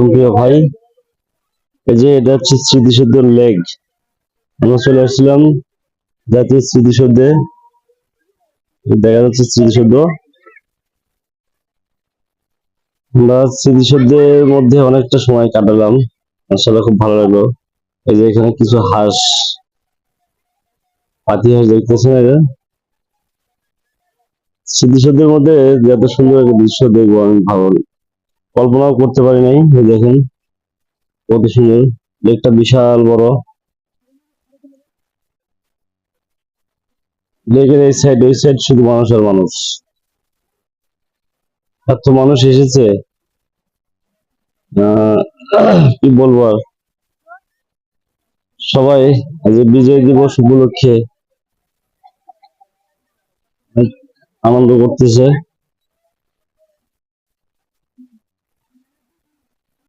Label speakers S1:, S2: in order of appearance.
S1: সুপ্রিয় ভাই, এই যে এটা হচ্ছে স্মৃতিসৌধ লেক। আমরা চলে আসছিলাম জাতীয় স্মৃতিসৌধে। দেখা যাচ্ছে স্মৃতিসৌধ। আমরা স্মৃতিসৌধের মধ্যে অনেকটা সময় কাটালাম, আসলে খুব ভালো লাগলো। এই যে এখানে কিছু হাঁস, পাতি হাঁস দেখতেছেন। এটা স্মৃতিসৌধের মধ্যে যে এত সুন্দর একটা দৃশ্য দেখবো আমি ভালো কল্পনাও করতে পারি নাই। এই দেখেন কত সুন্দর, লেকটা বিশাল বড়। লেকের এই সাইড ওই সাইড শুধু মানুষ আর মানুষ, এত মানুষ এসেছে। কি বলবো আর, সবাই আজ বিজয় দিবস উপলক্ষে আনন্দ করতেছে।